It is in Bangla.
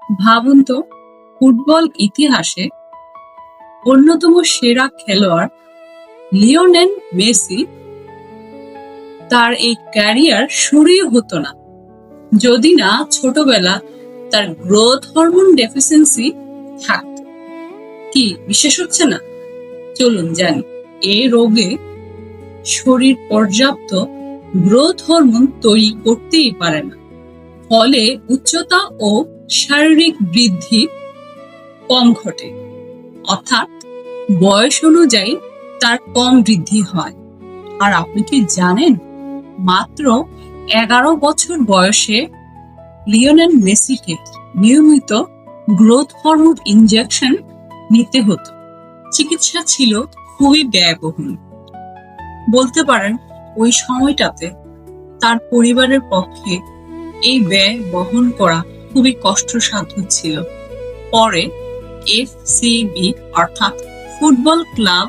ভাবুন তো, ফুটবল ইতিহাসে অন্যতম সেরা খেলোয়াড় লিওনেল মেসি, তার এই ক্যারিয়ার শুরুই হতো না যদি না ছোটবেলা তার গ্রোথ হরমোন ডেফিসিয়েন্সি থাকতো। কি বিশ্বাস হচ্ছে না? চলুন জানি। এই রোগে শরীর পর্যাপ্ত গ্রোথ হরমোন তৈরি করতেই পারে না, ফলে উচ্চতা ও শারীরিক বৃদ্ধি কম ঘটে, অর্থাৎ বয়স অনুযায়ী তার কম বৃদ্ধি হয়। আর আপনি কি জানেন, মাত্র 11 বছর বয়সে লিওনেল মেসিকে নিয়মিত গ্রোথ হরমোন ইনজেকশন নিতে হতো। চিকিৎসা ছিল খুবই ব্যয়বহুল। বলতে পারেন ওই সময়টাতে তার পরিবারের পক্ষে এই ব্যয় বহন করা খুবই কষ্টসাধ্য ছিল। পরে এফসিবি অর্থাৎ ফুটবল ক্লাব